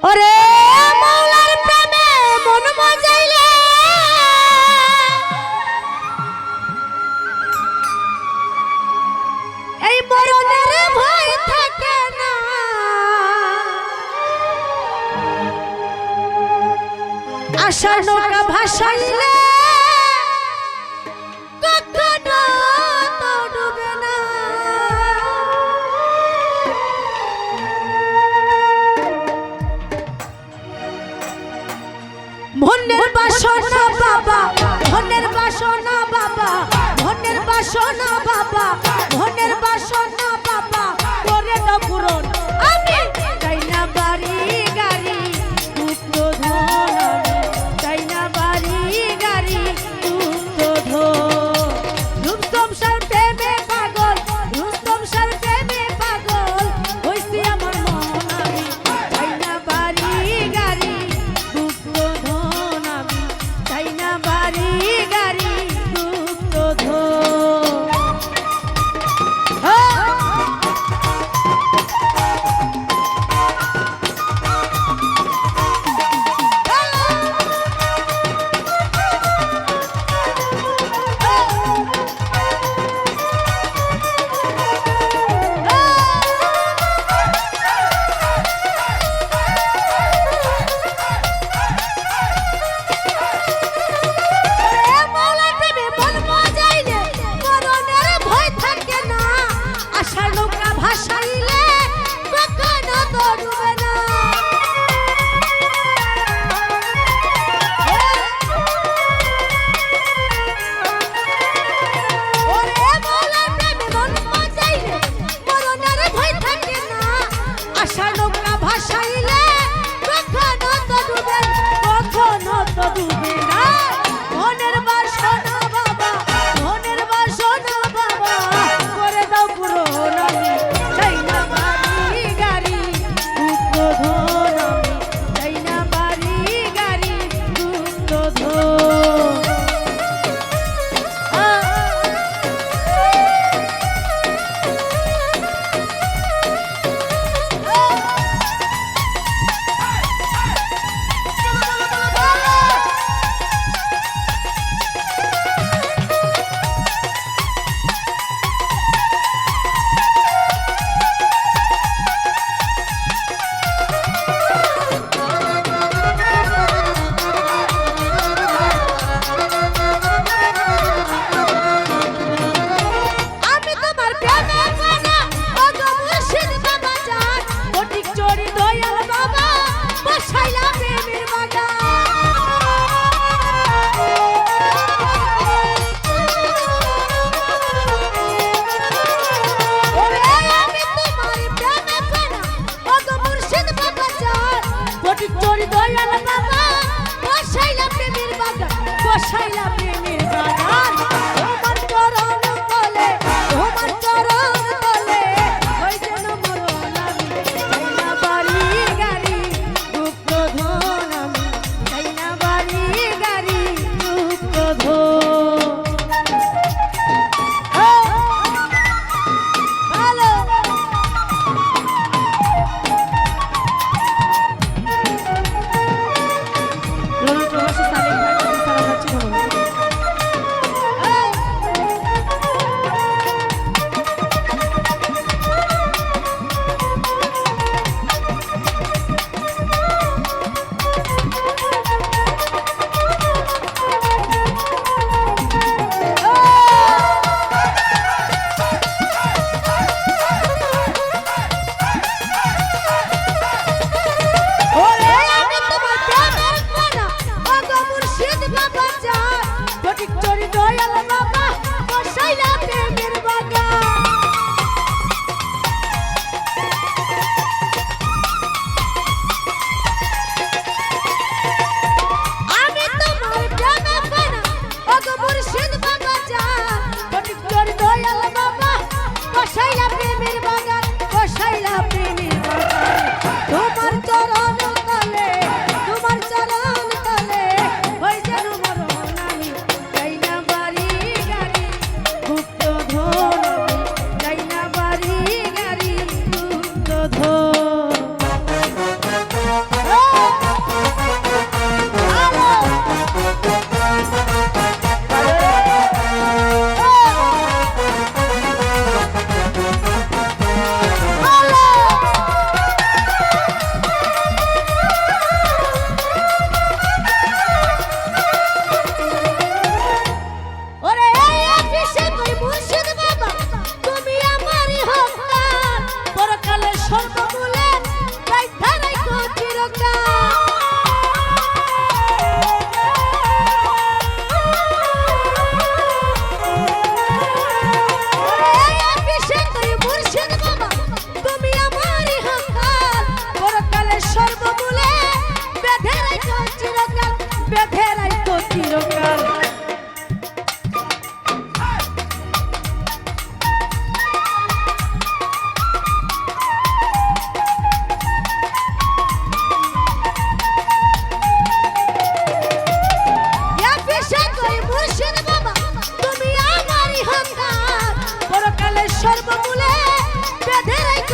ওরে মৌলার প্রেমে মন মজাইলে এই মরণের ভয় থাকে না। আশার নৌকা ভাসাইলে কখনো তো ডুবে না। মনের বাসনা বাবা, মনের বাসনা বাবা, মনের বাসনা বাবা, মনের বাসনা বাবা করে দাও পূরণ। আমি চাই না বাড়ি গাড়ি পুত্র ধন, আমি চাই না বাড়ি গাড়ি পুত্র ধন। রুস্তম শাহর প্রেমে পাগল, রুস্তম শাহর প্রেমে পাগল হইছি আমার মন। আমি চাই না বাড়ি গাড়ি পুত্র ধন, আমি চাই না বাড়ি গাড়ি পুত্র ধন।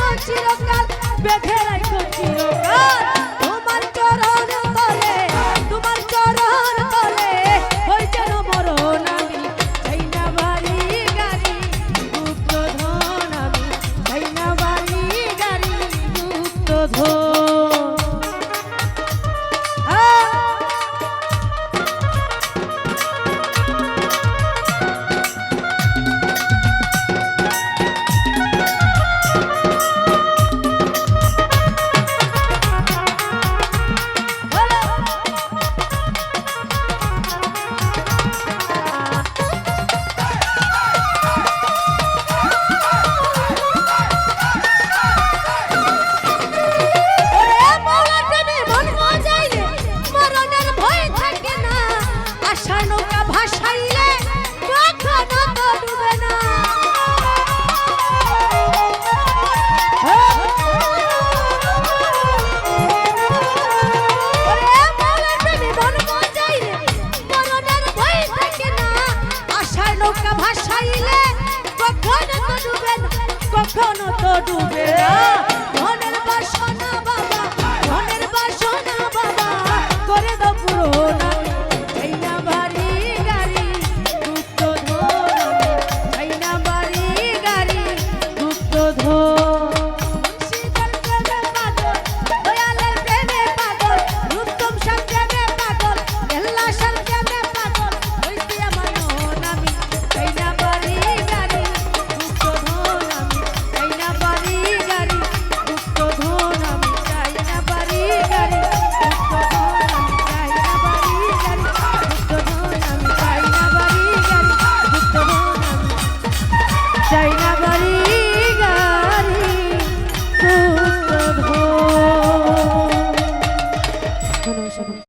রাখো চিরকাল, বেঁধে রাখো চিরকাল। তোমার চরণ তলে, তোমার চরণ তলে হই যেন মরণ আমি, চাই না বাড়ি গাড়ি গুপ্তধন আমি, চাই না বাড়ি গাড়ি গুপ্তধন।